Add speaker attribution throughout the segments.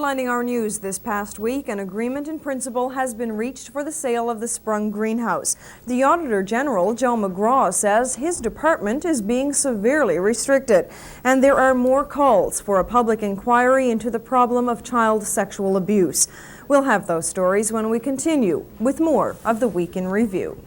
Speaker 1: Headlining our news this past week, an agreement in principle has been reached for the sale of the Sprung greenhouse. The Auditor General, Joe McGraw, says his department is being severely restricted, and there are more calls for a public inquiry into the problem of child sexual abuse. We'll have those stories when we continue with more of the Week in Review.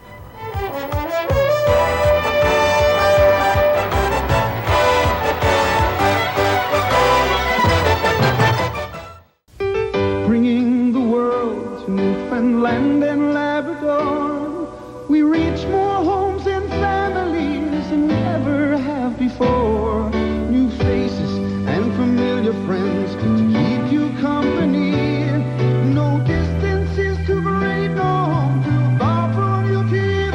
Speaker 2: Bringing the world to Newfoundland and Labrador, we reach more homes and families than we ever have before. New faces and familiar friends to keep you company. No distance is too great, no, too far from your TV.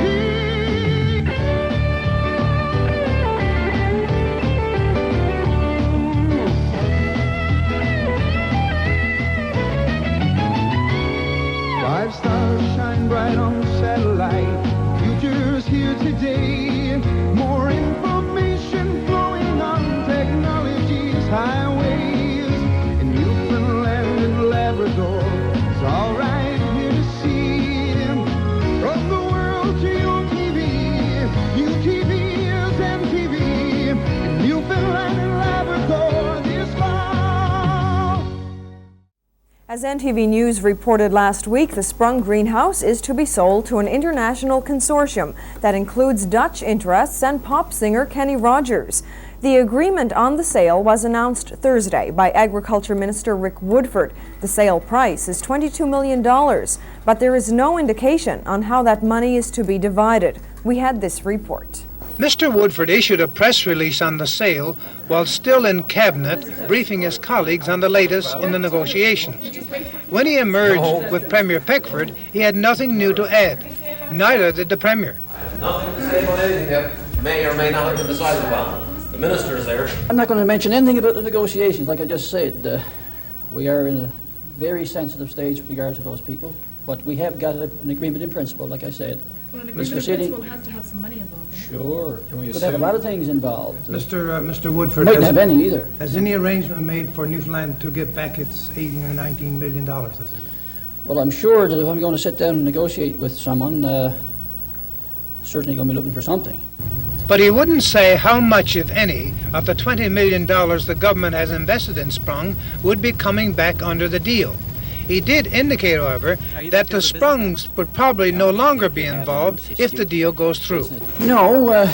Speaker 2: Five stars shine bright on satellite. Future's here today. More information flowing on technology's highways. In Newfoundland and Labrador, it's all right here to see. From the world to your TV, UTV is MTV. In Newfoundland and Labrador this fall.
Speaker 1: As NTV News reported last week, the Sprung greenhouse is to be sold to an international consortium that includes Dutch interests and pop singer Kenny Rogers. The agreement on the sale was announced Thursday by Agriculture Minister Rick Woodford. The sale price is $22 million, but there is no indication on how that money is to be divided. We had this report.
Speaker 3: Mr. Woodford issued a press release on the sale while still in Cabinet, briefing his colleagues on the latest in the negotiations. When he emerged with Premier Peckford, he had nothing new to add. Neither did the Premier.
Speaker 4: Nothing to say about anything that may or may not have been decided upon. The minister's there.
Speaker 5: I'm not going to mention anything about the negotiations. Like I just said, we are in a very sensitive stage with regard to those people, but we have got an agreement in principle, like I said.
Speaker 6: Well, an agreement in principle has to have some money involved.
Speaker 5: Sure. Could have a lot of things involved.
Speaker 3: Mr. Woodford,
Speaker 5: Mightn't have any either.
Speaker 3: has any arrangement made for Newfoundland to get back its 18 or 19 million dollars?
Speaker 5: Well, I'm sure that if I'm going to sit down and negotiate with someone, certainly going to be looking for something.
Speaker 3: But he wouldn't say how much, if any, of the $20 million the government has invested in Sprung would be coming back under the deal. He did indicate, however, that the Sprungs would probably no longer be involved if the deal goes through.
Speaker 5: No,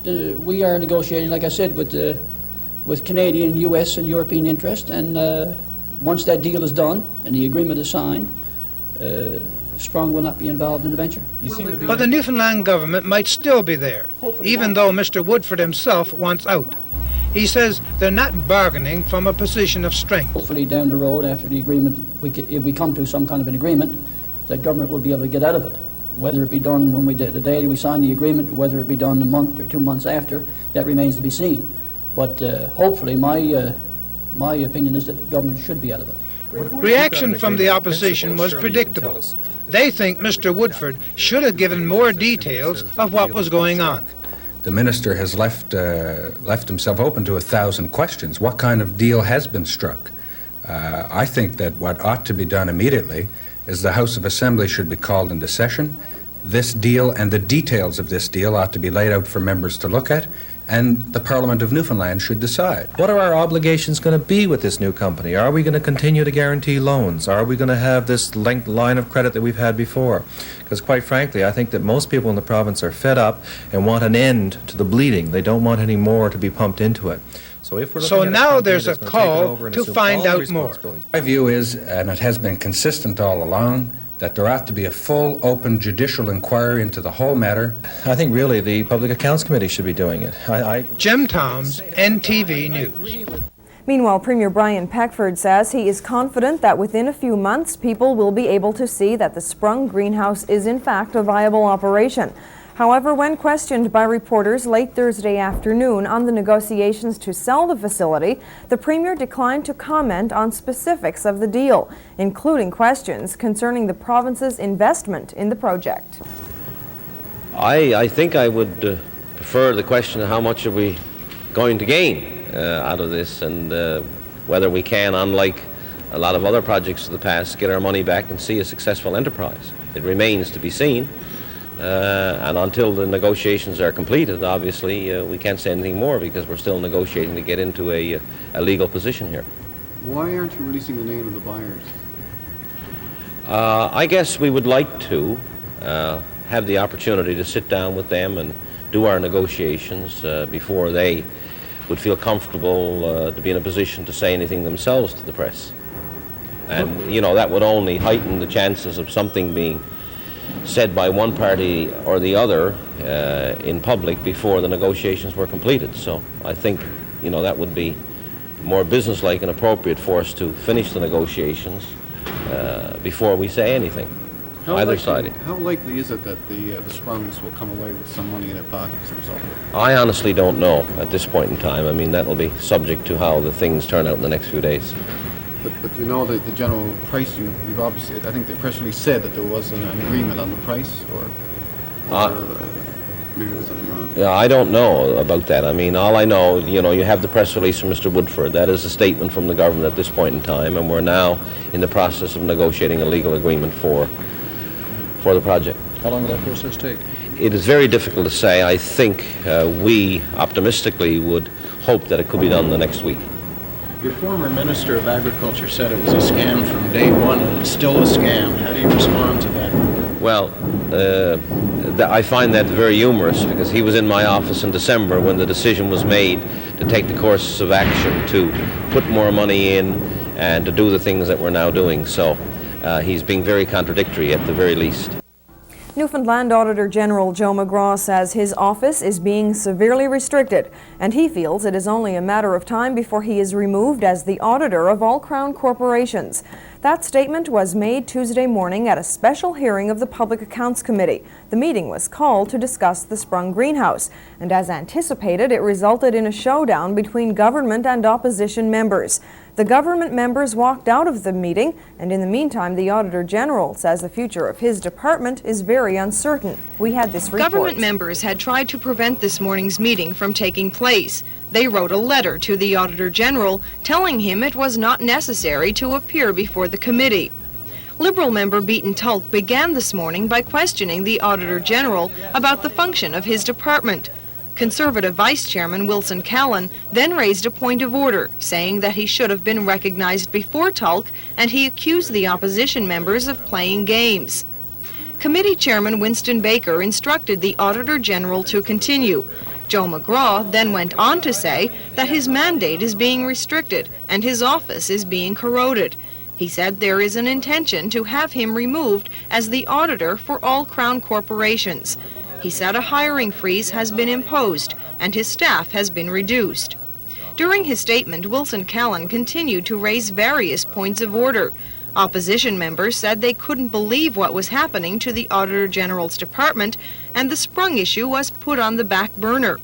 Speaker 5: we are negotiating, like I said, with Canadian, U.S. and European interest, and once that deal is done and the agreement is signed, Sprung will not be involved in the venture.
Speaker 3: But the Newfoundland government might still be there, even though Mr. Woodford himself wants out. He says they're not bargaining from a position of strength.
Speaker 5: Hopefully down the road after the agreement, if we come to some kind of an agreement, that government will be able to get out of it. Whether it be done when the day we sign the agreement, whether it be done a month or 2 months after, that remains to be seen. But hopefully my opinion is that the government should be out of it.
Speaker 3: Reaction from the opposition was predictable. They think Mr. Woodford should have given more details of what was going on.
Speaker 7: The minister has left himself open to 1,000 questions. What kind of deal has been struck? I think that what ought to be done immediately is the House of Assembly should be called into session. This deal and the details of this deal ought to be laid out for members to look at, and the Parliament of Newfoundland should decide.
Speaker 8: What are our obligations going to be with this new company? Are we going to continue to guarantee loans? Are we going to have this line of credit that we've had before? Because quite frankly, I think that most people in the province are fed up and want an end to the bleeding. They don't want any more to be pumped into it. So if we're looking at
Speaker 3: now there's a call to find out more.
Speaker 7: My view is, and it has been consistent all along, that there ought to be a full, open judicial inquiry into the whole matter.
Speaker 8: I think really the Public Accounts Committee should be doing it.
Speaker 3: Jim Toms, NTV News.
Speaker 1: Meanwhile, Premier Brian Peckford says he is confident that within a few months, people will be able to see that the Sprung greenhouse is in fact a viable operation. However, when questioned by reporters late Thursday afternoon on the negotiations to sell the facility, the Premier declined to comment on specifics of the deal, including questions concerning the province's investment in the project.
Speaker 4: I think I would prefer the question of how much are we going to gain out of this, and whether we can, unlike a lot of other projects of the past, get our money back and see a successful enterprise. It remains to be seen, and until the negotiations are completed, obviously, we can't say anything more because we're still negotiating to get into a legal position here.
Speaker 9: Why aren't you releasing the name of the buyers?
Speaker 4: I guess we would like to have the opportunity to sit down with them and do our negotiations before they would feel comfortable to be in a position to say anything themselves to the press. And, you know, that would only heighten the chances of something being said by one party or the other in public before the negotiations were completed. So I think, you know, that would be more businesslike and appropriate for us to finish the negotiations before we say anything, either side.
Speaker 9: How likely is it that the Sprungs will come away with some money in their pocket as a result?
Speaker 4: I honestly don't know at this point in time. I mean, that will be subject to how the things turn out in the next few days.
Speaker 9: But you know the general price, you've obviously, I think the press release said that there was an agreement on the price, or maybe it was something wrong.
Speaker 4: Yeah, I don't know about that. I mean, all I know, you know, you have the press release from Mr. Woodford. That is a statement from the government at this point in time, and we're now in the process of negotiating a legal agreement for the project.
Speaker 10: How long will that process take?
Speaker 4: It is very difficult to say. I think we optimistically would hope that it could be done the next week.
Speaker 10: Your former Minister of Agriculture said it was a scam from day one, and it's still a scam. How do you respond to that?
Speaker 4: Well, I find that very humorous because he was in my office in December when the decision was made to take the course of action to put more money in and to do the things that we're now doing. So he's being very contradictory at the very least.
Speaker 1: Newfoundland Auditor General Joe McGraw says his office is being severely restricted, and he feels it is only a matter of time before he is removed as the auditor of all Crown corporations. That statement was made Tuesday morning at a special hearing of the Public Accounts Committee. The meeting was called to discuss the Sprung greenhouse, and as anticipated, it resulted in a showdown between government and opposition members. The government members walked out of the meeting, and in the meantime, the Auditor General says the future of his department is very uncertain. We had this report.
Speaker 11: Government members had tried to prevent this morning's meeting from taking place. They wrote a letter to the Auditor General telling him it was not necessary to appear before the committee. Liberal member Beaton Tulk began this morning by questioning the Auditor General about the function of his department. Conservative Vice Chairman Wilson Callan then raised a point of order, saying that he should have been recognized before Tulk, and he accused the opposition members of playing games. Committee Chairman Winston Baker instructed the Auditor General to continue. Joe McGraw then went on to say that his mandate is being restricted and his office is being corroded. He said there is an intention to have him removed as the auditor for all Crown corporations. He said a hiring freeze has been imposed and his staff has been reduced. During his statement, Wilson Callan continued to raise various points of order. Opposition members said they couldn't believe what was happening to the Auditor General's department, and the Sprung issue was put on the back burner.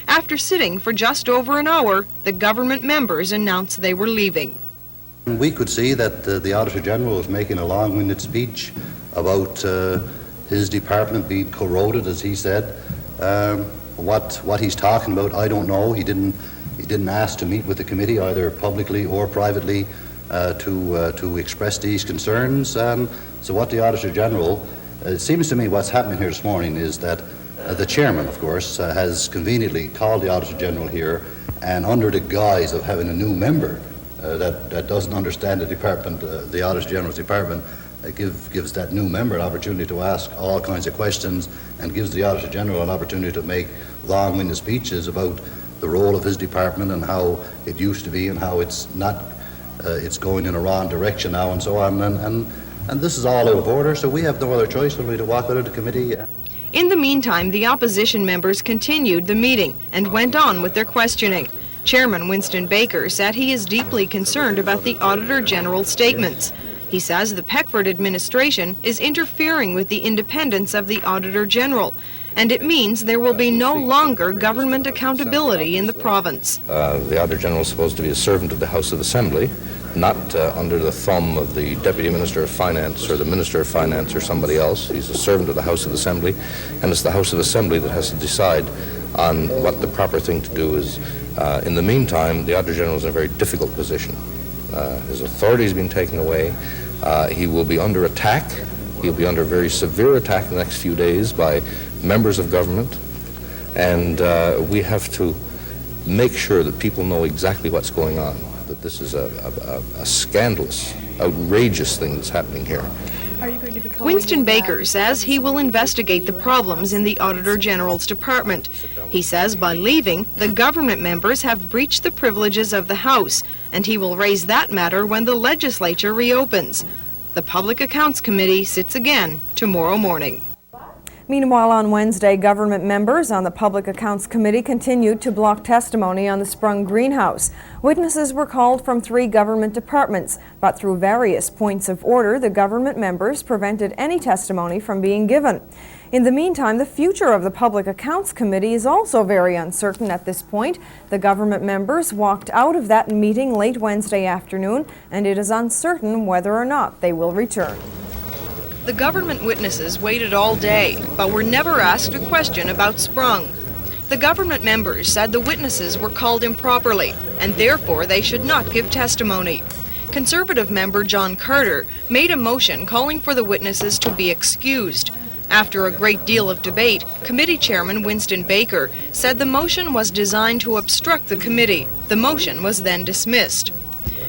Speaker 11: After sitting for just over an hour, the government members announced they were leaving.
Speaker 12: We could see that the Auditor General was making a long-winded speech about his department being corroded, as he said. What he's talking about, I don't know. He didn't ask to meet with the committee, either publicly or privately, to express these concerns. So what the Auditor General, it seems to me what's happening here this morning is that the chairman, of course, has conveniently called the Auditor General here, and under the guise of having a new member that doesn't understand the department, the Auditor General's department, gives that new member an opportunity to ask all kinds of questions and gives the Auditor General an opportunity to make long-winded speeches about the role of his department and how it used to be and how it's not, it's going in a wrong direction now and so on. And this is all out of order, so we have no other choice than to walk out of the committee.
Speaker 11: In the meantime, the opposition members continued the meeting and went on with their questioning. Chairman Winston Baker said he is deeply concerned about the Auditor General's statements. He says the Peckford administration is interfering with the independence of the Auditor General, and it means there will be no longer government accountability in the province.
Speaker 13: The Auditor General is supposed to be a servant of the House of Assembly, not under the thumb of the Deputy Minister of Finance or the Minister of Finance or somebody else. He's a servant of the House of Assembly, and it's the House of Assembly that has to decide on what the proper thing to do is. In the meantime, the Auditor General is in a very difficult position. His authority has been taken away. He will be under attack. He'll be under very severe attack in the next few days by members of government. And we have to make sure that people know exactly what's going on, that this is a scandalous, outrageous thing that's happening here.
Speaker 11: Winston Baker says he will investigate the problems in the Auditor General's department. He says by leaving, the government members have breached the privileges of the House, and he will raise that matter when the legislature reopens. The Public Accounts Committee sits again tomorrow morning.
Speaker 1: Meanwhile, on Wednesday, government members on the Public Accounts Committee continued to block testimony on the Sprung greenhouse. Witnesses were called from 3 government departments, but through various points of order, the government members prevented any testimony from being given. In the meantime, the future of the Public Accounts Committee is also very uncertain at this point. The government members walked out of that meeting late Wednesday afternoon, and it is uncertain whether or not they will return.
Speaker 11: The government witnesses waited all day, but were never asked a question about Sprung. The government members said the witnesses were called improperly, and therefore they should not give testimony. Conservative member John Carter made a motion calling for the witnesses to be excused. After a great deal of debate, Committee Chairman Winston Baker said the motion was designed to obstruct the committee. The motion was then dismissed.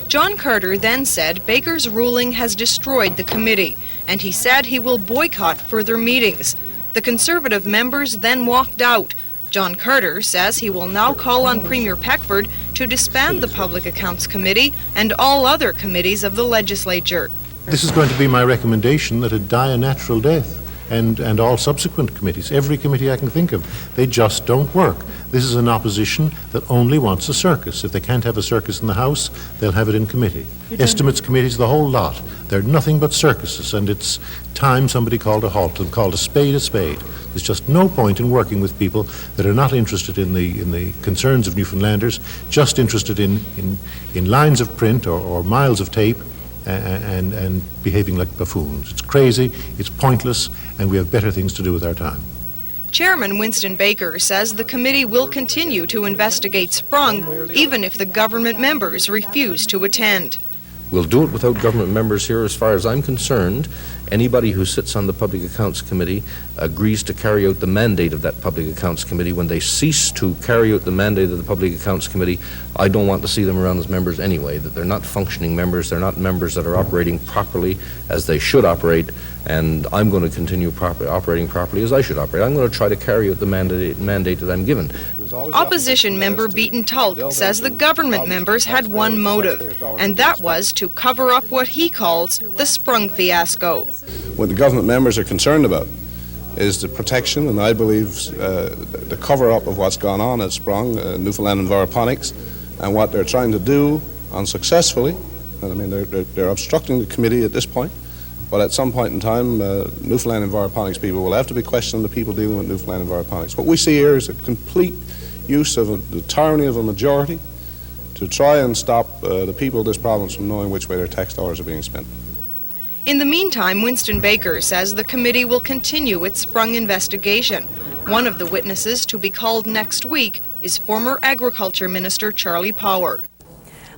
Speaker 11: John Carter then said Baker's ruling has destroyed the committee, and he said he will boycott further meetings. The Conservative members then walked out. John Carter says he will now call on Premier Peckford to disband the Public Accounts Committee and all other committees of the legislature.
Speaker 14: This is going to be my recommendation, that it die a natural death. And all subsequent committees, every committee I can think of, they just don't work. This is an opposition that only wants a circus. If they can't have a circus in the House, they'll have it in committee. Estimates committees, the whole lot. They're nothing but circuses, and it's time somebody called a halt to them, called a spade a spade. There's just no point in working with people that are not interested in the concerns of Newfoundlanders, just interested in lines of print or miles of tape, and behaving like buffoons. It's crazy, it's pointless, and we have better things to do with our time.
Speaker 11: Chairman Winston Baker says the committee will continue to investigate Sprung, even if the government members refuse to attend.
Speaker 13: We'll do it without government members here. As far as I'm concerned, anybody who sits on the Public Accounts Committee agrees to carry out the mandate of that Public Accounts Committee. When they cease to carry out the mandate of the Public Accounts Committee, I don't want to see them around as members anyway, that they're not functioning members, they're not members that are operating properly as they should operate, and I'm going to continue operating properly as I should operate. I'm going to try to carry out the mandate that I'm given.
Speaker 11: Opposition member Beaton Tulk says the government members had one motive, and that was to cover up what he calls the Sprung fiasco.
Speaker 15: What the government members are concerned about is the protection, and I believe the cover-up of what's gone on at Sprung, Newfoundland Enviroponics, and what they're trying to do unsuccessfully. And I mean, they're obstructing the committee at this point, but at some point in time, Newfoundland Enviroponics people will have to be questioning the people dealing with Newfoundland Enviroponics. What we see here is a complete use of the tyranny of a majority to try and stop the people of this province from knowing which way their tax dollars are being spent.
Speaker 11: In the meantime, Winston Baker says the committee will continue its Sprung investigation. One of the witnesses to be called next week is former Agriculture Minister Charlie Power.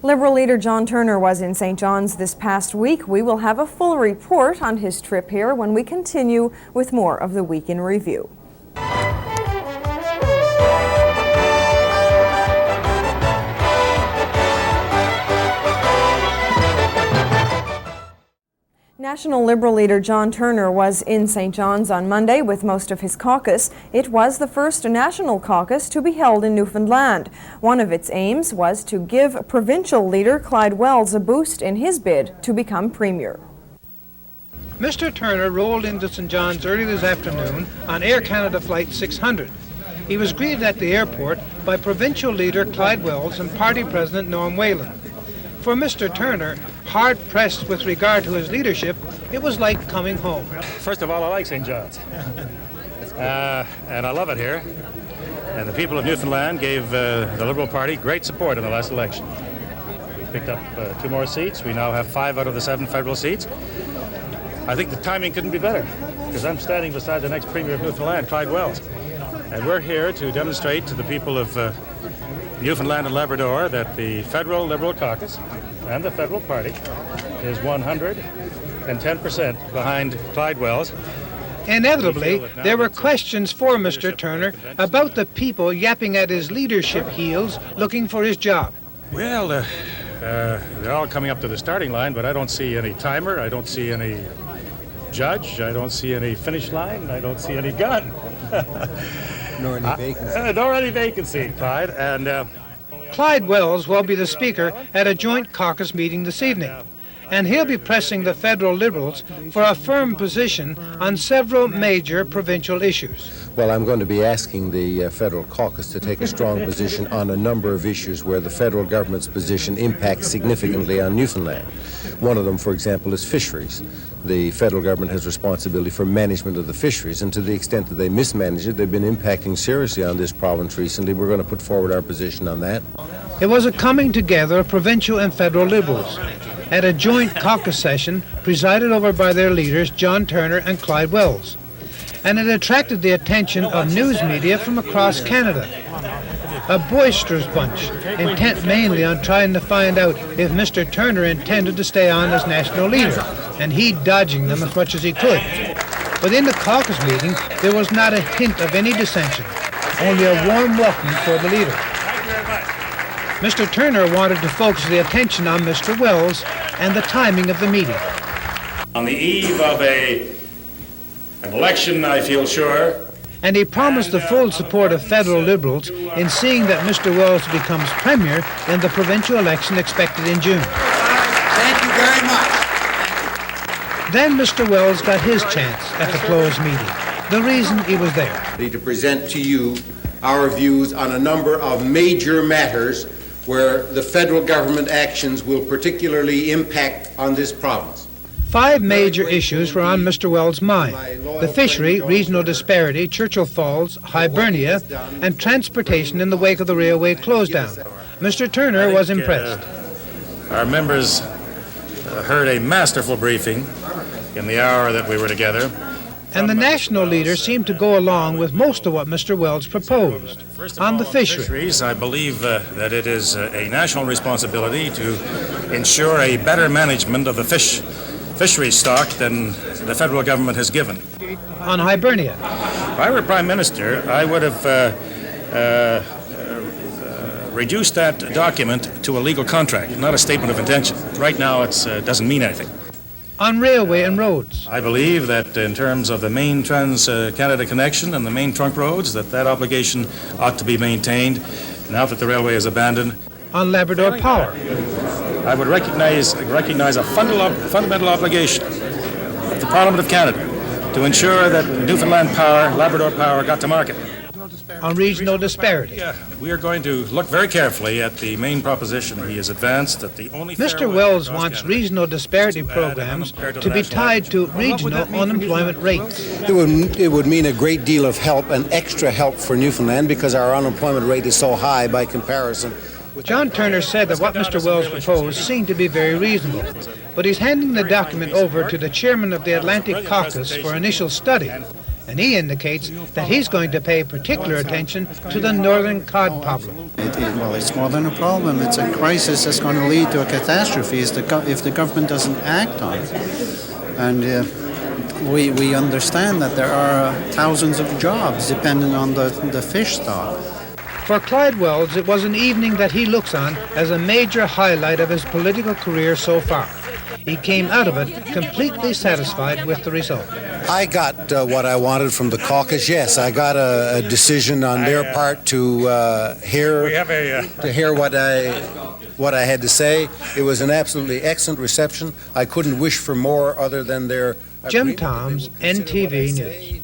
Speaker 1: Liberal leader John Turner was in St. John's this past week. We will have a full report on his trip here when we continue with more of the Week in Review. National Liberal leader John Turner was in St. John's on Monday with most of his caucus. It was the first national caucus to be held in Newfoundland. One of its aims was to give provincial leader Clyde Wells a boost in his bid to become Premier.
Speaker 3: Mr. Turner rolled into St. John's early this afternoon on Air Canada Flight 600. He was greeted at the airport by provincial leader Clyde Wells and party president Norm Whalen. For Mr. Turner, hard-pressed with regard to his leadership, it was like coming home.
Speaker 16: First of all, I like St. John's, and I love it here. And the people of Newfoundland gave the Liberal Party great support in the last election. We picked up 2 more seats. We now have 5 out of the 7 federal seats. I think the timing couldn't be better, because I'm standing beside the next Premier of Newfoundland, Clyde Wells. And we're here to demonstrate to the people of Newfoundland and Labrador that the Federal Liberal Caucus and the Federal Party is 110% behind Clyde Wells.
Speaker 3: Inevitably, there were questions for Mr. Turner about the people yapping at his leadership heels looking for his job.
Speaker 16: Well, they're all coming up to the starting line, but I don't see any timer, I don't see any judge, I don't see any finish line, I don't see any gun.
Speaker 17: Nor any vacancy.
Speaker 16: Nor any vacancy, Clyde. And
Speaker 3: Clyde Wells will be the speaker at a joint caucus meeting this evening, and he'll be pressing the federal Liberals for a firm position on several major provincial issues.
Speaker 17: Well, I'm going to be asking the federal caucus to take a strong position on a number of issues where the federal government's position impacts significantly on Newfoundland. One of them, for example, is fisheries. The federal government has responsibility for management of the fisheries, and to the extent that they mismanage it, they've been impacting seriously on this province recently. We're going to put forward our position on that.
Speaker 3: It was a coming together of provincial and federal Liberals at a joint caucus session presided over by their leaders, John Turner and Clyde Wells. And it attracted the attention of news media from across Canada. A boisterous bunch, intent mainly on trying to find out if Mr. Turner intended to stay on as national leader, and he dodging them as much as he could. But in the caucus meeting, there was not a hint of any dissension, only a warm welcome for the leader. Mr. Turner wanted to focus the attention on Mr. Wells and the timing of the meeting.
Speaker 16: on the eve of an election, I feel sure.
Speaker 3: And he promised the full support of federal Liberals in seeing that Mr. Wells becomes Premier in the provincial election expected in June.
Speaker 18: Thank you very much.
Speaker 3: Then Mr. Wells got his chance at the closed meeting. The reason he was there.
Speaker 18: To present to you our views on a number of major matters where the federal government actions will particularly impact on this province.
Speaker 3: 5 major issues were on Mr. Wells' mind: the fishery, regional disparity, Churchill Falls, Hibernia, and transportation in the wake of the railway close-down. Mr. Turner was impressed.
Speaker 16: Our members heard a masterful briefing in the hour that we were together.
Speaker 3: And the national leader seemed to go along with most of what Mr. Wells proposed. On the
Speaker 16: fisheries, I believe that it is a national responsibility to ensure a better management of the fishery stock than the federal government has given.
Speaker 3: On Hibernia.
Speaker 16: If I were Prime Minister, I would have reduced that document to a legal contract, not a statement of intention. Right now, it doesn't mean anything.
Speaker 3: On railway and roads.
Speaker 16: I believe that in terms of the main Trans-Canada connection and the main trunk roads, that obligation ought to be maintained now that the railway is abandoned.
Speaker 3: On Labrador Power.
Speaker 16: I would recognize a fundamental obligation of the Parliament of Canada to ensure that Newfoundland Power, Labrador Power got to market.
Speaker 3: On regional disparity.
Speaker 16: We are going to look very carefully at the main proposition he has advanced that the only
Speaker 3: Mr. Wells wants regional disparity programs to be tied to regional unemployment rates.
Speaker 17: It would mean a great deal of help and extra help for Newfoundland because our unemployment rate is so high by comparison.
Speaker 3: John Turner said that what Mr. Wells proposed seemed to be very reasonable, but he's handing the document over to the chairman of the Atlantic Caucus for initial study. And he indicates that he's going to pay particular attention to the northern cod problem.
Speaker 19: Well, it's more than a problem. It's a crisis that's going to lead to a catastrophe if the government doesn't act on it. And we understand that there are thousands of jobs depending on the fish stock.
Speaker 3: For Clyde Wells, it was an evening that he looks on as a major highlight of his political career so far. He came out of it completely satisfied with the result.
Speaker 17: I got what I wanted from the caucus. Yes, I got a decision on their part to hear what I had to say. It was an absolutely excellent reception. I couldn't wish for more other than their
Speaker 3: Jim Toms, NTV News.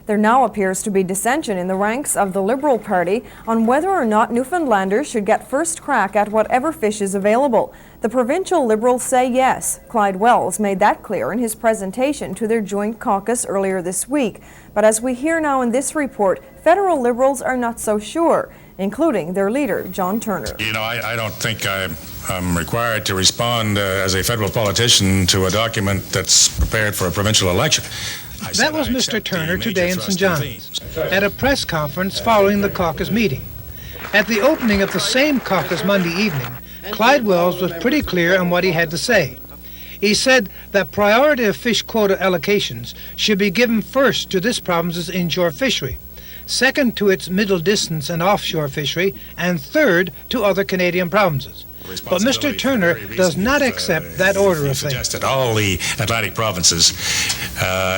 Speaker 1: There now appears to be dissension in the ranks of the Liberal Party on whether or not Newfoundlanders should get first crack at whatever fish is available. The provincial Liberals say yes. Clyde Wells made that clear in his presentation to their joint caucus earlier this week. But as we hear now in this report, federal Liberals are not so sure, including their leader, John Turner.
Speaker 20: You know, I don't think I'm required to respond as a federal politician to a document that's prepared for a provincial election.
Speaker 3: That was Mr. Turner today in St. John's at a press conference following the caucus meeting. At the opening of the same caucus Monday evening, Clyde Wells was pretty clear on what he had to say. He said that priority of fish quota allocations should be given first to this province's inshore fishery, second to its middle distance and offshore fishery, and third to other Canadian provinces. But Mr. Turner does not accept that order of things.
Speaker 20: Suggested all the Atlantic provinces,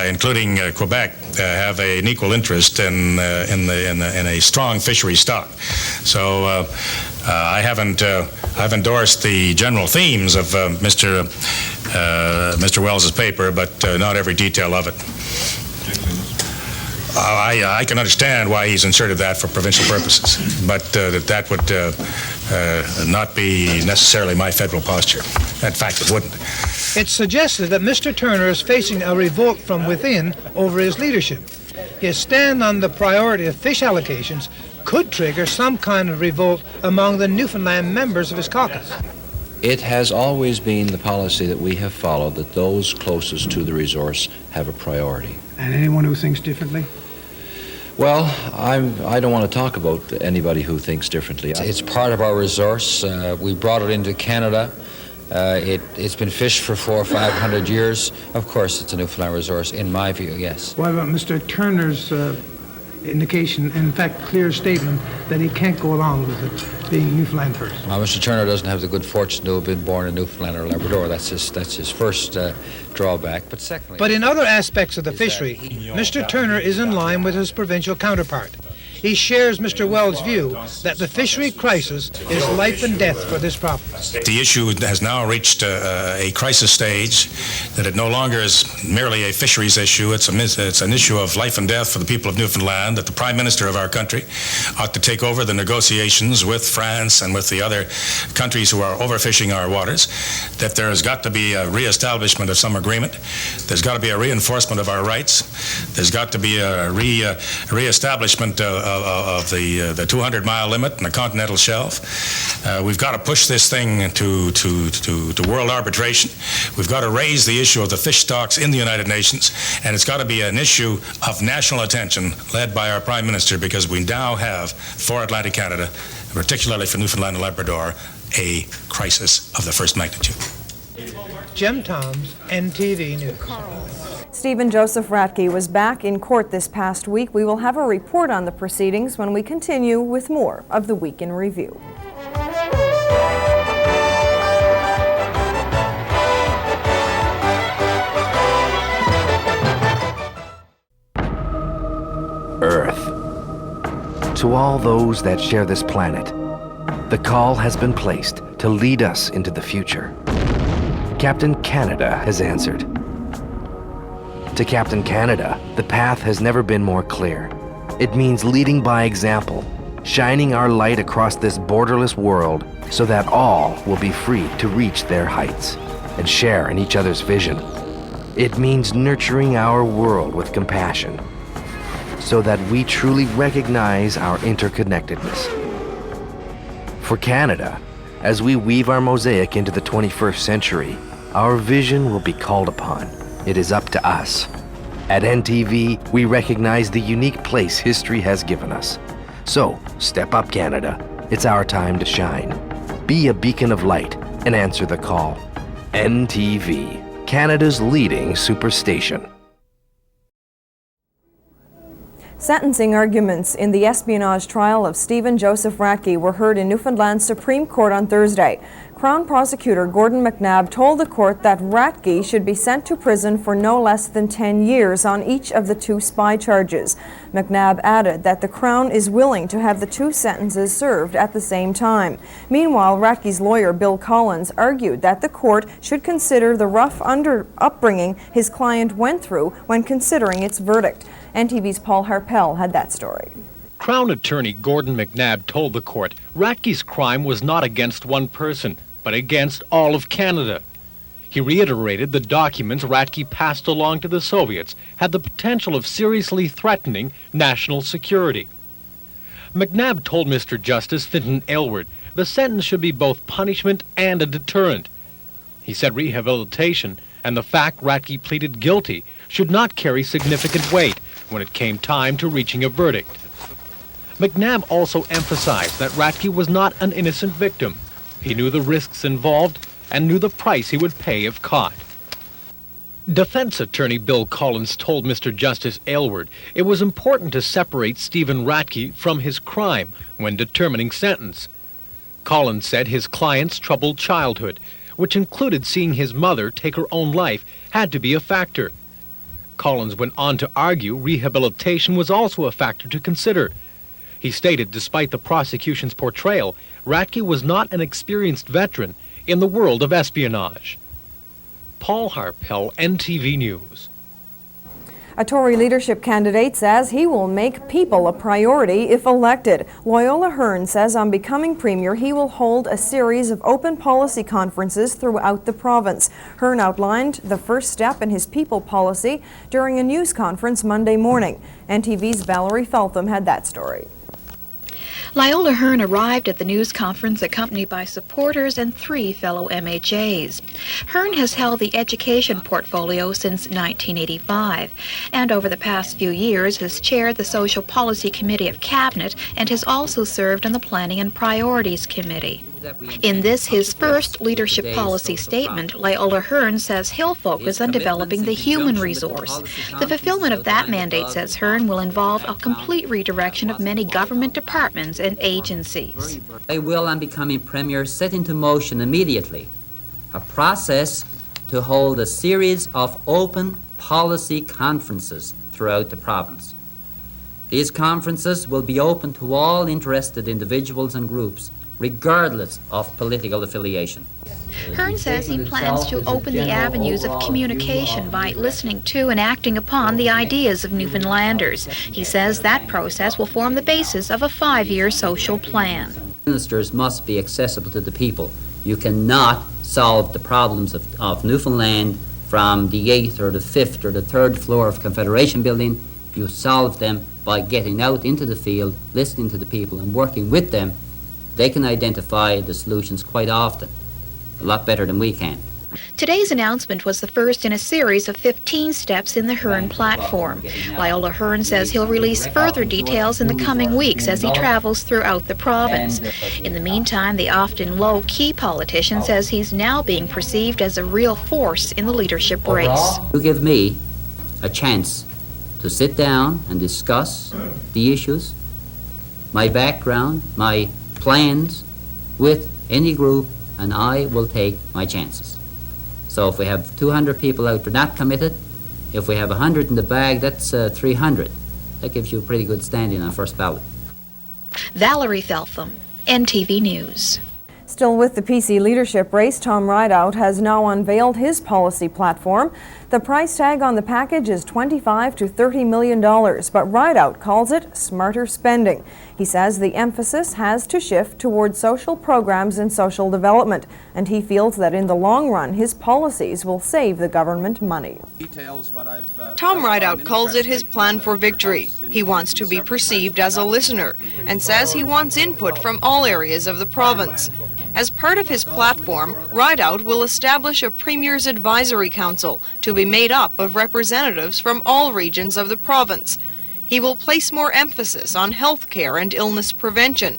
Speaker 20: including Quebec, have an equal interest in a strong fishery stock. So I've endorsed the general themes of Mr. Wells's paper, but not every detail of it. I can understand why he's inserted that for provincial purposes, but that would not be necessarily my federal posture. In fact, it wouldn't.
Speaker 3: It's suggested that Mr. Turner is facing a revolt from within over his leadership. His stand on the priority of fish allocations could trigger some kind of revolt among the Newfoundland members of his caucus.
Speaker 21: It has always been the policy that we have followed that those closest to the resource have a priority.
Speaker 3: And anyone who thinks differently?
Speaker 21: Well, I don't want to talk about anybody who thinks differently.
Speaker 22: It's part of our resource. We brought it into Canada. It's been fished for 400 or 500 years. Of course, it's a Newfoundland resource, in my view, yes.
Speaker 3: What about Mr. Turner's indication, in fact, clear statement that he can't go along with it being Newfoundland first?
Speaker 22: Well, Mr. Turner doesn't have the good fortune to have been born in Newfoundland or Labrador. That's his first drawback. But secondly...
Speaker 3: But in other aspects of the fishery, Mr. Turner is in line with his provincial counterpart. He shares Mr. Wells' view that the fishery crisis is life and death for this province.
Speaker 20: The issue has now reached a crisis stage, that it no longer is merely a fisheries issue. It's an issue of life and death for the people of Newfoundland, that the Prime Minister of our country ought to take over the negotiations with France and with the other countries who are overfishing our waters, that there has got to be a reestablishment of some agreement. There's got to be a reinforcement of our rights. There's got to be a reestablishment of the 200-mile limit in the continental shelf. We've got to push this thing to world arbitration. We've got to raise the issue of the fish stocks in the United Nations, and it's got to be an issue of national attention led by our Prime Minister, because we now have, for Atlantic Canada, particularly for Newfoundland and Labrador, a crisis of the first magnitude.
Speaker 3: Jim Toms, NTV News.
Speaker 1: Stephen Joseph Ratke was back in court this past week. We will have a report on the proceedings when we continue with more of the Week in Review.
Speaker 23: Earth. To all those that share this planet, the call has been placed to lead us into the future. Captain Canada has answered. To Captain Canada, the path has never been more clear. It means leading by example, shining our light across this borderless world so that all will be free to reach their heights and share in each other's vision. It means nurturing our world with compassion so that we truly recognize our interconnectedness. For Canada, as we weave our mosaic into the 21st century, our vision will be called upon. It is up to us. At NTV, we recognize the unique place history has given us. So, step up, Canada. It's our time to shine. Be a beacon of light and answer the call. NTV, Canada's leading superstation.
Speaker 1: Sentencing arguments in the espionage trial of Stephen Joseph Ratke were heard in Newfoundland's Supreme Court on Thursday. Crown Prosecutor Gordon McNabb told the court that Ratke should be sent to prison for no less than 10 years on each of the 2 spy charges. McNabb added that the Crown is willing to have the 2 sentences served at the same time. Meanwhile, Ratke's lawyer Bill Collins argued that the court should consider the rough upbringing his client went through when considering its verdict. NTV's Paul Harpel had that story.
Speaker 24: Crown Attorney Gordon McNabb told the court Ratke's crime was not against one person, but against all of Canada. He reiterated the documents Ratke passed along to the Soviets had the potential of seriously threatening national security. McNabb told Mr. Justice Fintan Aylward the sentence should be both punishment and a deterrent. He said rehabilitation and the fact Ratke pleaded guilty should not carry significant weight when it came time to reaching a verdict. McNabb also emphasized that Radke was not an innocent victim. He knew the risks involved and knew the price he would pay if caught. Defense attorney Bill Collins told Mr. Justice Aylward it was important to separate Stephen Radke from his crime when determining sentence. Collins said his client's troubled childhood, which included seeing his mother take her own life, had to be a factor. Collins went on to argue rehabilitation was also a factor to consider. He stated despite the prosecution's portrayal, Radke was not an experienced veteran in the world of espionage. Paul Harpel, NTV News.
Speaker 1: A Tory leadership candidate says he will make people a priority if elected. Loyola Hearn says on becoming Premier, he will hold a series of open policy conferences throughout the province. Hearn outlined the first step in his people policy during a news conference Monday morning. NTV's Valerie Feltham had that story.
Speaker 2: Loyola Hearn arrived at the news conference accompanied by supporters and 3 fellow MHAs. Hearn has held the education portfolio since 1985 and over the past few years has chaired the Social Policy Committee of Cabinet and has also served on the Planning and Priorities Committee. In this, his first leadership policy statement, Loyola Hearn says he'll focus on developing the human resource. The fulfillment of that mandate, says Hearn, will involve a complete redirection of many government departments and agencies.
Speaker 5: I will, on becoming Premier, set into motion immediately a process to hold a series of open policy conferences throughout the province. These conferences will be open to all interested individuals and groups, regardless of political affiliation.
Speaker 2: Hearn says he plans to open the avenues of communication by listening to and acting upon the ideas of Newfoundlanders. He says that process will form the basis of a 5-year social plan.
Speaker 5: Ministers must be accessible to the people. You cannot solve the problems of Newfoundland from the 8th or the 5th or the 3rd floor of Confederation Building. You solve them by getting out into the field, listening to the people and working with them. They can identify the solutions quite often, a lot better than we can.
Speaker 2: Today's announcement was the first in a series of 15 steps in the Hearn platform. Loyola Hearn says he'll release further details in the coming weeks as he travels throughout the province. In the meantime, the often low-key politician says he's now being perceived as a real force in the leadership race.
Speaker 5: You give me a chance to sit down and discuss the issues, my background, my plans with any group, and I will take my chances. So if we have 200 people out there not committed, if we have 100 in the bag, that's 300. That gives you a pretty good standing on first ballot.
Speaker 2: Valerie Feltham, NTV News.
Speaker 1: Still with the PC leadership race, Tom Rideout has now unveiled his policy platform. The price tag on the package is $25 to $30 million, but Rideout calls it smarter spending. He says the emphasis has to shift towards social programs and social development, and he feels that in the long run, his policies will save the government money.
Speaker 11: Tom Rideout calls it his plan for victory. He wants to be perceived as a listener and says he wants input from all areas of the province. As part of his platform, Rideout will establish a Premier's Advisory Council to be made up of representatives from all regions of the province. He will place more emphasis on health care and illness prevention.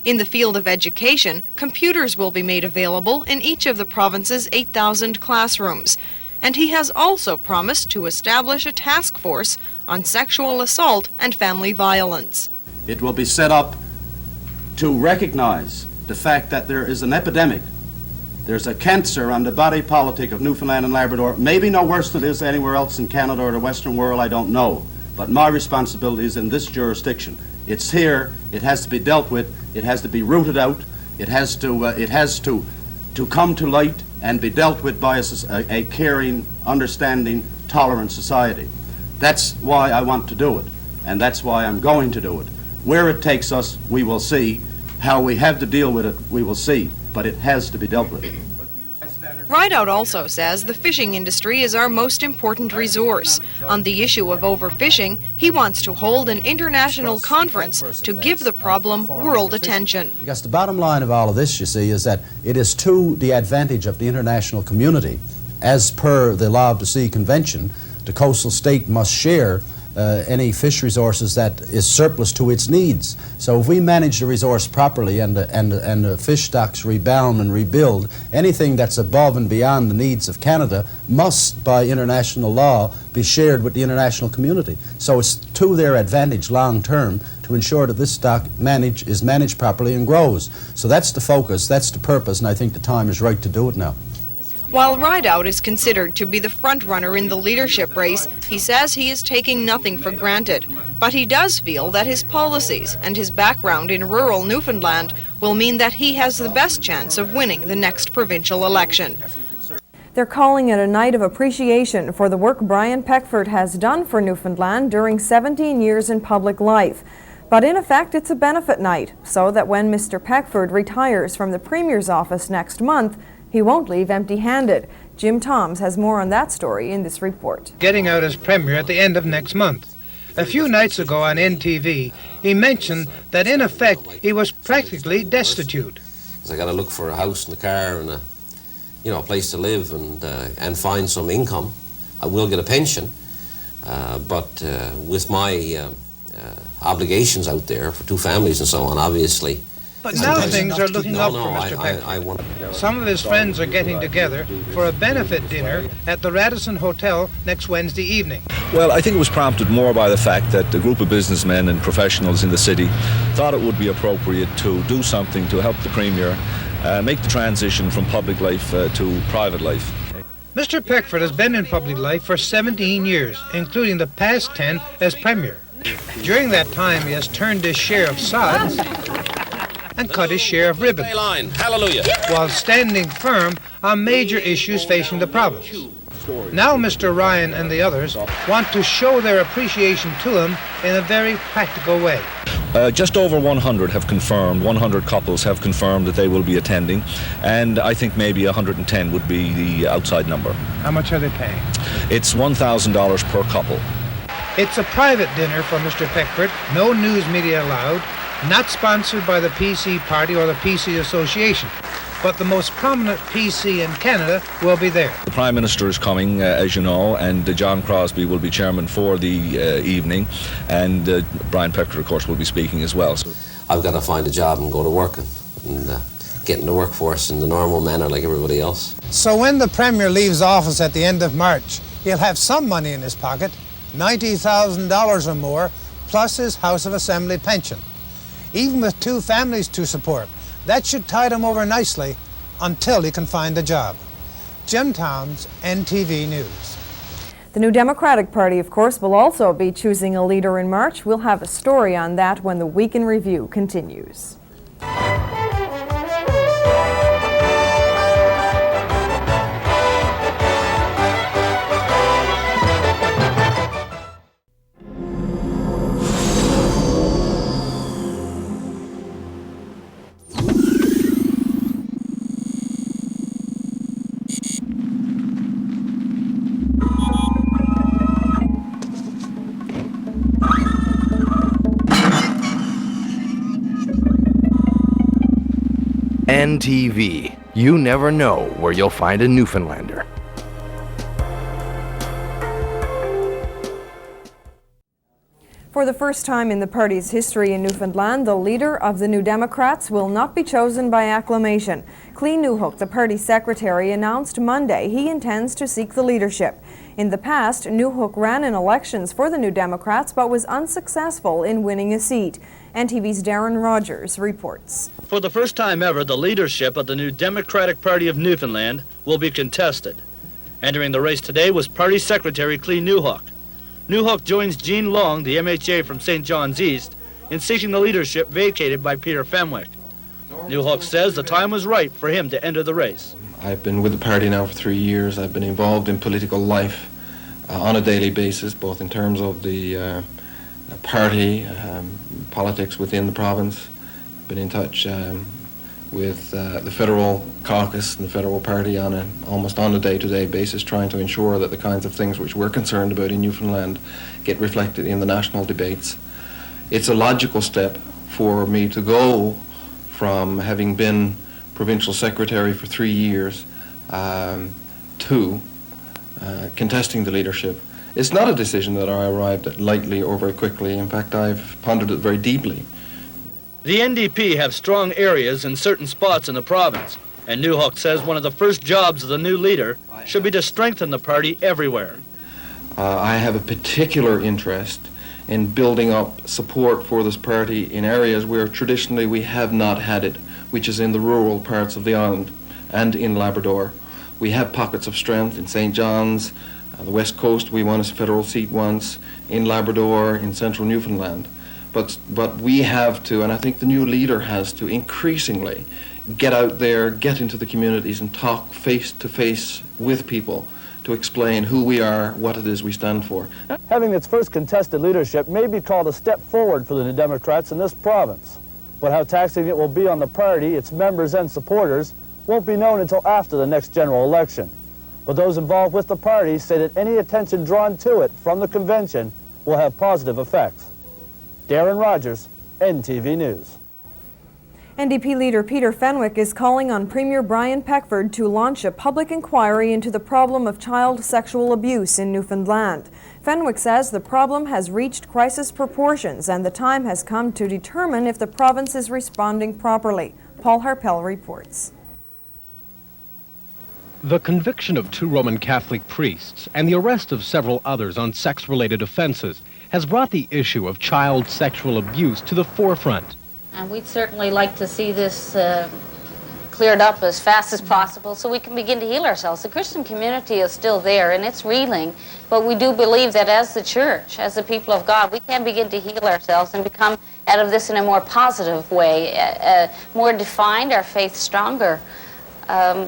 Speaker 11: In the field of education, computers will be made available in each of the province's 8,000 classrooms. And he has also promised to establish a task force on sexual assault and family violence.
Speaker 6: It will be set up to recognize the fact that there is an epidemic. There's a cancer on the body politic of Newfoundland and Labrador, maybe no worse than it is anywhere else in Canada or the Western world, I don't know. But my responsibility is in this jurisdiction. It's here, it has to be dealt with, it has to be rooted out, it has to come to light and be dealt with by a caring, understanding, tolerant society. That's why I want to do it, and that's why I'm going to do it. Where it takes us, we will see. How we have to deal with it, we will see, but it has to be dealt with.
Speaker 11: Rideout also says the fishing industry is our most important resource. On the issue of overfishing, he wants to hold an international conference to give the problem world attention.
Speaker 7: Because the bottom line of all of this, you see, is that it is to the advantage of the international community. As per the Law of the Sea Convention, the coastal state must share any fish resources that is surplus to its needs. So if we manage the resource properly and the fish stocks rebound and rebuild, anything that's above and beyond the needs of Canada must, by international law, be shared with the international community. So it's to their advantage long term to ensure that this stock is managed properly and grows. So that's the focus, that's the purpose, and I think the time is right to do it now.
Speaker 11: While Rideout is considered to be the front-runner in the leadership race, he says he is taking nothing for granted. But he does feel that his policies and his background in rural Newfoundland will mean that he has the best chance of winning the next provincial election.
Speaker 1: They're calling it a night of appreciation for the work Brian Peckford has done for Newfoundland during 17 years in public life. But in effect, it's a benefit night, so that when Mr. Peckford retires from the Premier's office next month, he won't leave empty-handed. Jim Toms has more on that story in this report.
Speaker 3: Getting out as Premier at the end of next month. A few nights ago on NTV, he mentioned that in effect he was practically destitute.
Speaker 4: I got to look for a house and a car and a place to live and find some income. I will get a pension, but with my obligations out there for two families and so on, obviously.
Speaker 3: But now things are looking up for Mr. Peckford. Some of his friends are getting together for a benefit dinner at the Radisson Hotel next Wednesday evening.
Speaker 8: Well, I think it was prompted more by the fact that a group of businessmen and professionals in the city thought it would be appropriate to do something to help the Premier make the transition from public life to private life.
Speaker 3: Mr. Peckford has been in public life for 17 years, including the past 10 as Premier. During that time, he has turned his share of sods and cut his share of ribbon,
Speaker 4: Hallelujah,
Speaker 3: while standing firm on major issues facing the province. Now Mr. Ryan and the others want to show their appreciation to him in a very practical way.
Speaker 8: Just over 100 couples have confirmed that they will be attending, and I think maybe 110 would be the outside number.
Speaker 3: How much are they paying?
Speaker 8: It's $1,000 per couple.
Speaker 3: It's a private dinner for Mr. Peckford, no news media allowed, not sponsored by the PC Party or the PC Association, but the most prominent PC in Canada will be there.
Speaker 8: The Prime Minister is coming, as you know, and John Crosbie will be chairman for the evening, and Brian Peckford, of course, will be speaking as well. So
Speaker 4: I've got to find a job and go to work and get in the workforce in the normal manner like everybody else.
Speaker 3: So when the Premier leaves office at the end of March, he'll have some money in his pocket, $90,000 or more, plus his House of Assembly pension. Even with two families to support, that should tide him over nicely until he can find a job. Jim Towns, NTV News.
Speaker 1: The New Democratic Party, of course, will also be choosing a leader in March. We'll have a story on that when the Week in Review continues.
Speaker 23: NTV. You never know where you'll find a Newfoundlander.
Speaker 1: For the first time in the party's history in Newfoundland, the leader of the New Democrats will not be chosen by acclamation. Cleen Newhook, the party secretary, announced Monday he intends to seek the leadership. In the past, Newhook ran in elections for the New Democrats but was unsuccessful in winning a seat. NTV's Darren Rogers reports.
Speaker 9: For the first time ever, the leadership of the New Democratic Party of Newfoundland will be contested. Entering the race today was Party Secretary Cleen Newhook. Newhook joins Jean Long, the MHA from St. John's East, in seeking the leadership vacated by Peter Fenwick. Newhook says the time was right for him to enter the race.
Speaker 10: I've been with the party now for 3 years. I've been involved in political life on a daily basis, both in terms of the party, politics within the province. I've been in touch with the federal caucus and the federal party almost on a day-to-day basis, trying to ensure that the kinds of things which we're concerned about in Newfoundland get reflected in the national debates. It's a logical step for me to go from having been provincial secretary for 3 years to contesting the leadership It's not a decision that I arrived at lightly or very quickly. In fact, I've pondered it very deeply.
Speaker 9: The NDP have strong areas in certain spots in the province, and Newhook says one of the first jobs of the new leader should be to strengthen the party everywhere.
Speaker 10: I have a particular interest in building up support for this party in areas where traditionally we have not had it, which is in the rural parts of the island and in Labrador. We have pockets of strength in St. John's, the West Coast. We won a federal seat once, in Labrador, in central Newfoundland. But we have to, and I think the new leader has to, increasingly get out there, get into the communities and talk face to face with people to explain who we are, what it is we stand for.
Speaker 12: Having its first contested leadership may be called a step forward for the New Democrats in this province. But how taxing it will be on the party, its members and supporters, won't be known until after the next general election. But those involved with the party say that any attention drawn to it from the convention will have positive effects. Darren Rogers, NTV News.
Speaker 1: NDP leader Peter Fenwick is calling on Premier Brian Peckford to launch a public inquiry into the problem of child sexual abuse in Newfoundland. Fenwick says the problem has reached crisis proportions and the time has come to determine if the province is responding properly. Paul Harpel reports.
Speaker 24: The conviction of 2 Roman Catholic priests and the arrest of several others on sex-related offenses has brought the issue of child sexual abuse to the forefront.
Speaker 13: And we'd certainly like to see this cleared up as fast as possible so we can begin to heal ourselves. The Christian community is still there and it's reeling, but we do believe that as the church, as the people of God, we can begin to heal ourselves and become out of this in a more positive way, more defined, our faith stronger.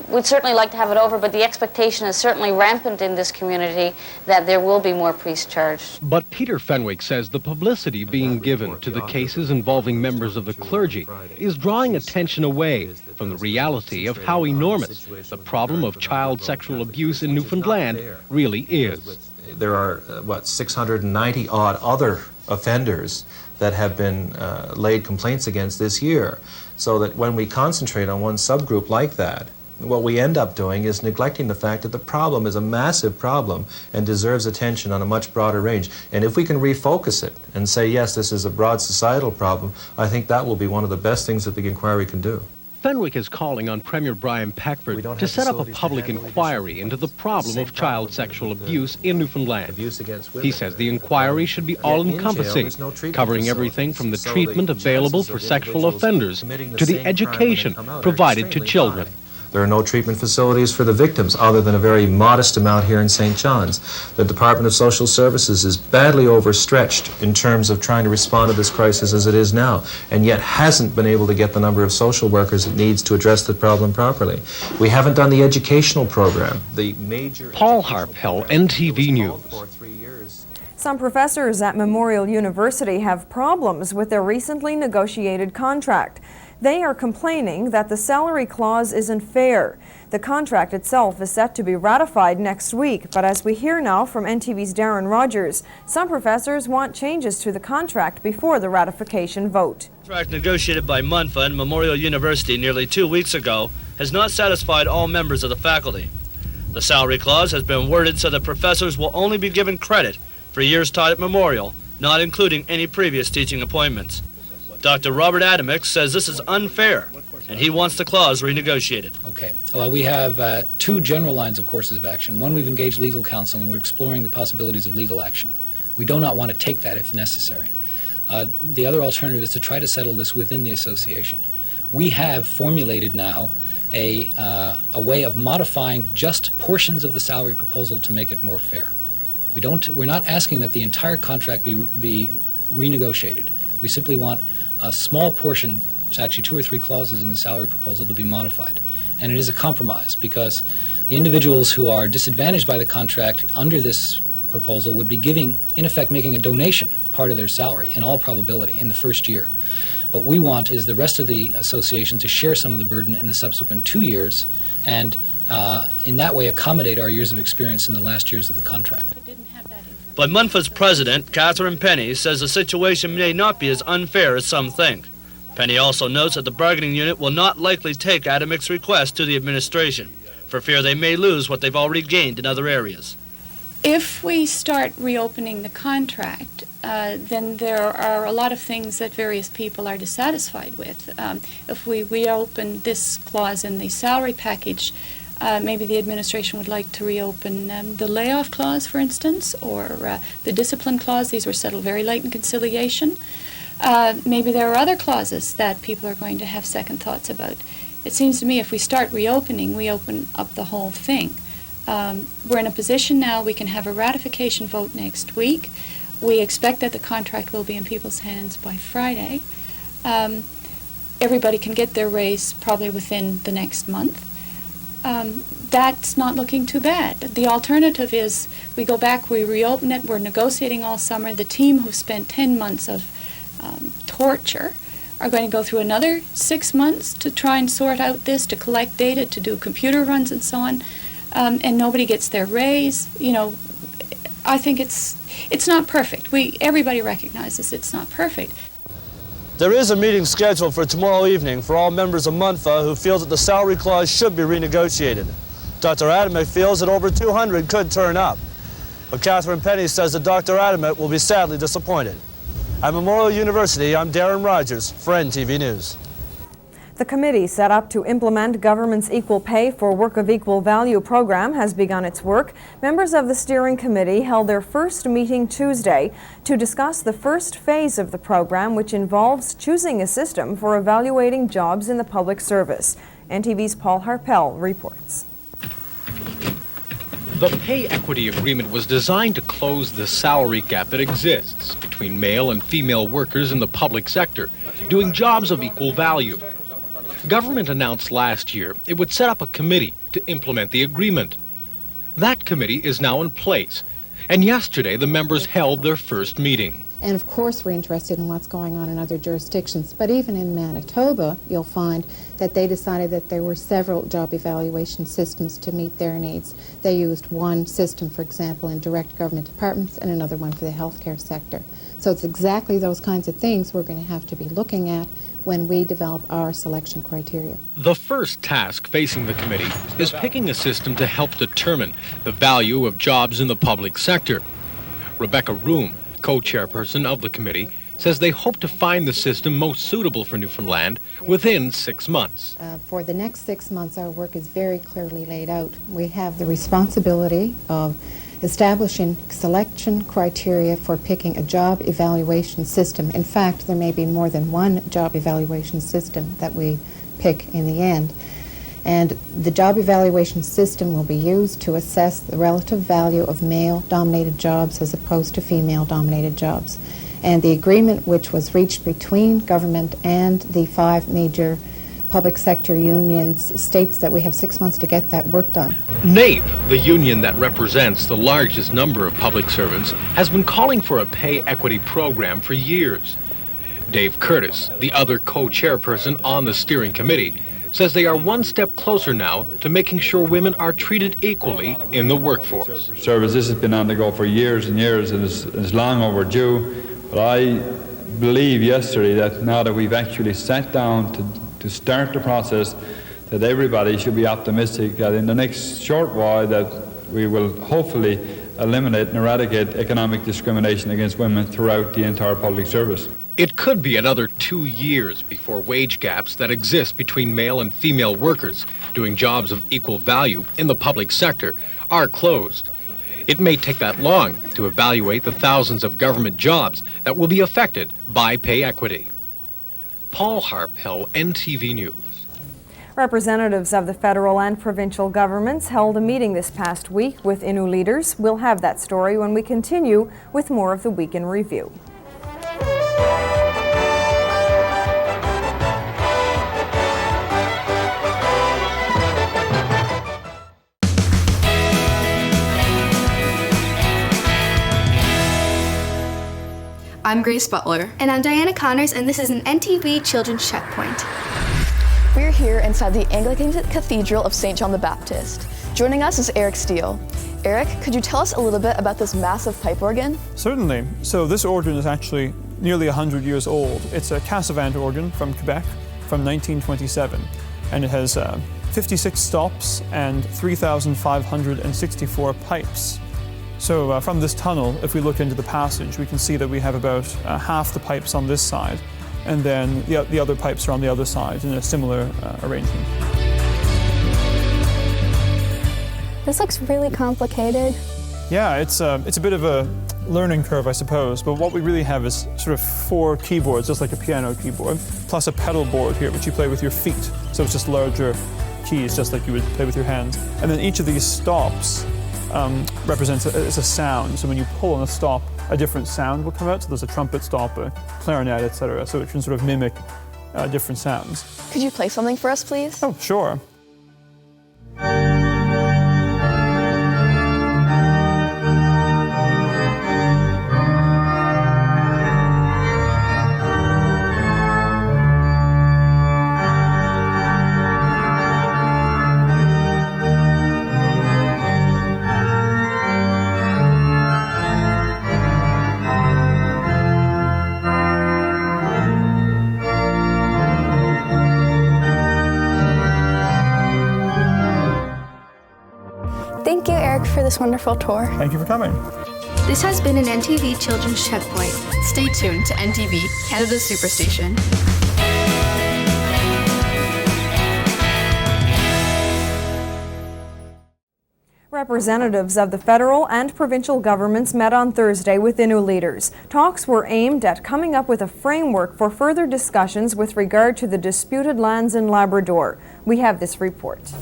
Speaker 13: We'd certainly like to have it over, but the expectation is certainly rampant in this community that there will be more priests charged.
Speaker 24: But Peter Fenwick says the publicity being given to the cases involving members of the clergy is drawing attention away from the reality of how enormous the problem of child sexual abuse in Newfoundland really is.
Speaker 14: There are, 690-odd other offenders that have been laid complaints against this year. So that when we concentrate on one subgroup like that, what we end up doing is neglecting the fact that the problem is a massive problem and deserves attention on a much broader range. And if we can refocus it and say, yes, this is a broad societal problem, I think that will be one of the best things that the inquiry can do.
Speaker 24: Fenwick is calling on Premier Brian Peckford to set up a public inquiry into the problem of child sexual abuse in Newfoundland. He says the inquiry should be all-encompassing, covering everything from the treatment available for sexual offenders to the education provided to children.
Speaker 14: There are no treatment facilities for the victims other than a very modest amount here in St. John's. The Department of Social Services is badly overstretched in terms of trying to respond to this crisis as it is now, and yet hasn't been able to get the number of social workers it needs to address the problem properly. We haven't done the educational program. The major
Speaker 24: Paul Harpel, NTV News.
Speaker 1: Some professors at Memorial University have problems with their recently negotiated contract. They are complaining that the salary clause isn't fair. The contract itself is set to be ratified next week, but as we hear now from NTV's Darren Rogers, some professors want changes to the contract before the ratification vote.
Speaker 9: The contract negotiated by MUNFA and Memorial University nearly 2 weeks ago has not satisfied all members of the faculty. The salary clause has been worded so that professors will only be given credit for years taught at Memorial, not including any previous teaching appointments. Dr. Robert Adamix says this is unfair, and he wants the clause renegotiated.
Speaker 15: Okay. Well, we have 2 general lines of courses of action. One, we've engaged legal counsel, and we're exploring the possibilities of legal action. We do not want to take that if necessary. The other alternative is to try to settle this within the association. We have formulated now a way of modifying just portions of the salary proposal to make it more fair. We're not asking that the entire contract be renegotiated. We simply want a small portion, it's actually 2 or 3 clauses in the salary proposal, to be modified. And it is a compromise because the individuals who are disadvantaged by the contract under this proposal would be in effect, making a donation of part of their salary, in all probability, in the first year. What we want is the rest of the association to share some of the burden in the subsequent 2 years and in that way accommodate our years of experience in the last years of the contract.
Speaker 9: But MUNFA's president, Catherine Penny, says the situation may not be as unfair as some think. Penny also notes that the bargaining unit will not likely take Adamix's request to the administration, for fear they may lose what they've already gained in other areas.
Speaker 16: If we start reopening the contract, then there are a lot of things that various people are dissatisfied with. If we reopen this clause in the salary package, maybe the administration would like to reopen the layoff clause, for instance, or the discipline clause. These were settled very late in conciliation. Maybe there are other clauses that people are going to have second thoughts about. It seems to me if we start reopening, we open up the whole thing. We're in a position now we can have a ratification vote next week. We expect that the contract will be in people's hands by Friday. Everybody can get their raise probably within the next month. That's not looking too bad. The alternative is we go back, we reopen it, we're negotiating all summer. The team who spent 10 months of torture are going to go through another 6 months to try and sort out this, to collect data, to do computer runs and so on, and nobody gets their raise. You know, I think it's not perfect. Everybody recognizes it's not perfect.
Speaker 12: There is a meeting scheduled for tomorrow evening for all members of MUNFA who feel that the salary clause should be renegotiated. Dr. Adamek feels that over 200 could turn up. But Catherine Penny says that Dr. Adamek will be sadly disappointed. At Memorial University, I'm Darren Rogers for NTV News.
Speaker 1: The committee set up to implement government's Equal Pay for Work of Equal Value program has begun its work. Members of the steering committee held their first meeting Tuesday to discuss the first phase of the program, which involves choosing a system for evaluating jobs in the public service. NTV's Paul Harpel reports.
Speaker 24: The pay equity agreement was designed to close the salary gap that exists between male and female workers in the public sector, doing jobs of equal value. Government announced last year it would set up a committee to implement the agreement. That committee is now in place, and yesterday the members held their first meeting.
Speaker 17: And of course we're interested in what's going on in other jurisdictions, but even in Manitoba you'll find that they decided that there were several job evaluation systems to meet their needs. They used one system, for example, in direct government departments and another one for the healthcare sector. So it's exactly those kinds of things we're going to have to be looking at when we develop our selection criteria.
Speaker 24: The first task facing the committee is picking a system to help determine the value of jobs in the public sector. Rebecca Room, co-chairperson of the committee, says they hope to find the system most suitable for Newfoundland within 6 months.
Speaker 17: For the next 6 months, our work is very clearly laid out. We have the responsibility of establishing selection criteria for picking a job evaluation system. In fact, there may be more than one job evaluation system that we pick in the end. And the job evaluation system will be used to assess the relative value of male-dominated jobs as opposed to female-dominated jobs. And the agreement which was reached between government and the 5 major public sector unions states that we have 6 months to get that work done.
Speaker 24: NAPE, the union that represents the largest number of public servants, has been calling for a pay equity program for years. Dave Curtis, the other co-chairperson on the steering committee, says they are one step closer now to making sure women are treated equally in the workforce.
Speaker 18: Service, this has been on the go for years and years and is long overdue, but I believe yesterday that now that we've actually sat down to start the process, that everybody should be optimistic that in the next short while that we will hopefully eliminate and eradicate economic discrimination against women throughout the entire public service.
Speaker 24: It could be another 2 years before wage gaps that exist between male and female workers doing jobs of equal value in the public sector are closed. It may take that long to evaluate the thousands of government jobs that will be affected by pay equity. Paul Harpel, NTV News.
Speaker 1: Representatives of the federal and provincial governments held a meeting this past week with Innu leaders. We'll have that story when we continue with more of the Week in Review.
Speaker 19: I'm Grace Butler.
Speaker 25: And I'm Diana Connors, and this is an NTV Children's Checkpoint.
Speaker 19: We're here inside the Anglican Cathedral of St. John the Baptist. Joining us is Eric Steele. Eric, could you tell us a little bit about this massive pipe organ?
Speaker 26: Certainly. So this organ is actually nearly 100 years old. It's a Cassavant organ from Quebec from 1927, and it has 56 stops and 3,564 pipes. So from this tunnel, if we look into the passage, we can see that we have about half the pipes on this side, and then the other pipes are on the other side in a similar arrangement.
Speaker 2: This looks really complicated.
Speaker 26: Yeah, it's a bit of a learning curve, I suppose, but what we really have is sort of 4 keyboards, just like a piano keyboard, plus a pedal board here, which you play with your feet. So it's just larger keys, just like you would play with your hands. And then each of these stops represents a sound. So when you pull on a stop, a different sound will come out. So there's a trumpet stop, a clarinet, etc. So it can sort of mimic different sounds.
Speaker 19: Could you play something for us, please?
Speaker 26: Oh, sure.
Speaker 2: Thank you, Eric, for this wonderful tour.
Speaker 26: Thank you for coming.
Speaker 25: This has been an NTV Children's Checkpoint.
Speaker 19: Stay tuned to NTV, Canada's Superstation.
Speaker 1: Representatives of the federal and provincial governments met on Thursday with Innu leaders. Talks were aimed at coming up with a framework for further discussions with regard to the disputed lands in Labrador. We have this report.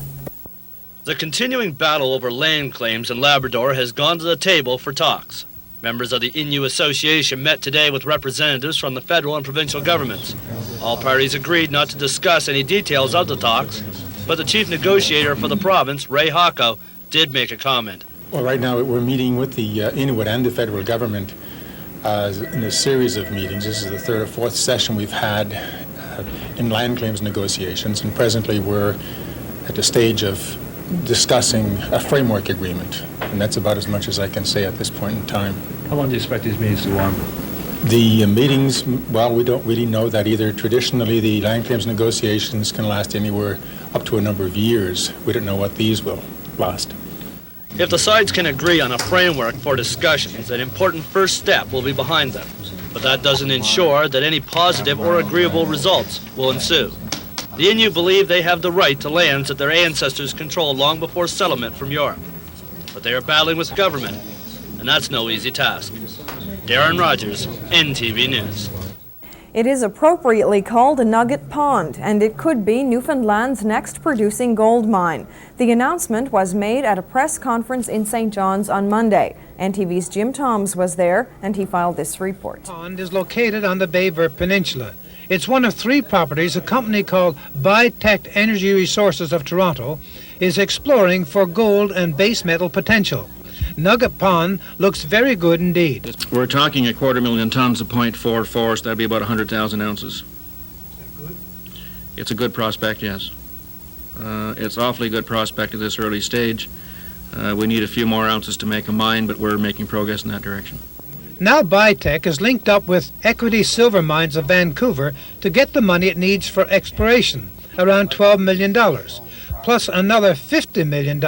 Speaker 9: The continuing battle over land claims in Labrador has gone to the table for talks. Members of the Innu Association met today with representatives from the federal and provincial governments. All parties agreed not to discuss any details of the talks, but the chief negotiator for the province, Ray Hocko, did make a comment.
Speaker 5: Well, right now we're meeting with the Inuit and the federal government in a series of meetings. This is the 3rd or 4th session we've had in land claims negotiations, and presently we're at the stage of discussing a framework agreement, and that's about as much as I can say at this point in time.
Speaker 6: How long do you expect these meetings to go on?
Speaker 5: The meetings, well, we don't really know that either. Traditionally, the land claims negotiations can last anywhere up to a number of years. We don't know what these will last.
Speaker 9: If the sides can agree on a framework for discussions, an important first step will be behind them. But that doesn't ensure that any positive or agreeable results will ensue. The Innu believe they have the right to lands that their ancestors controlled long before settlement from Europe. But they are battling with government, and that's no easy task. Darren Rogers, NTV News.
Speaker 1: It is appropriately called a nugget pond, and it could be Newfoundland's next producing gold mine. The announcement was made at a press conference in St. John's on Monday. NTV's Jim Toms was there, and he filed this report.
Speaker 3: The pond is located on the Baie Verte Peninsula. It's one of 3 properties a company called Bitect Energy Resources of Toronto is exploring for gold and base metal potential. Nugget Pond looks very good indeed.
Speaker 20: We're talking 250,000 tons of .44, so that'd be about 100,000 ounces. Is that good? It's a good prospect, yes. It's awfully good prospect at this early stage. We need a few more ounces to make a mine, but we're making progress in that direction.
Speaker 3: Now Bitec is linked up with Equity Silver Mines of Vancouver to get the money it needs for exploration, around $12 million, plus another $50 million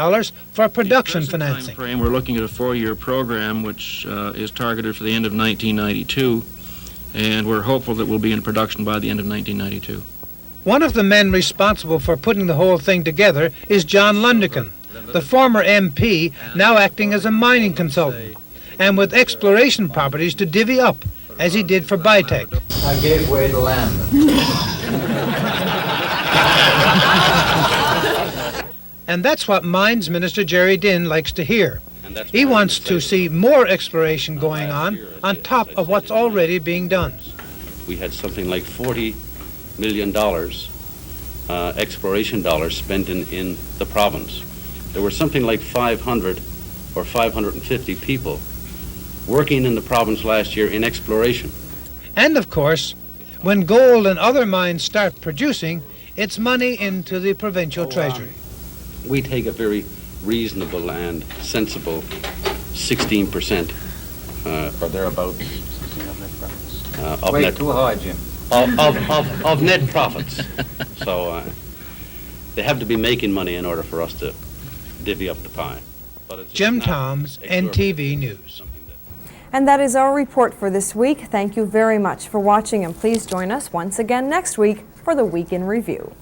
Speaker 3: for production financing.
Speaker 20: We're looking at a 4-year program which is targeted for the end of 1992, and we're hopeful that we'll be in production by the end of 1992.
Speaker 3: One of the men responsible for putting the whole thing together is John Lundican, the former MP, now acting as a mining consultant, and with exploration properties to divvy up, as he did for Bitec.
Speaker 21: I gave away the land.
Speaker 3: And that's what Mines Minister Jerry Dinh likes to hear. He wants to see more exploration going on top of what's already being done.
Speaker 22: We had something like $40 million exploration dollars spent in the province. There were something like 500 or 550 people working in the province last year in exploration.
Speaker 3: And of course, when gold and other mines start producing, it's money into the provincial treasury.
Speaker 22: We take a very reasonable and sensible 16% or thereabouts of
Speaker 21: Way
Speaker 22: net
Speaker 21: too high, Jim.
Speaker 22: of net profits. So they have to be making money in order for us to divvy up the pie.
Speaker 3: Jim Toms, NTV News.
Speaker 1: And that is our report for this week. Thank you very much for watching, and please join us once again next week for the Week in Review.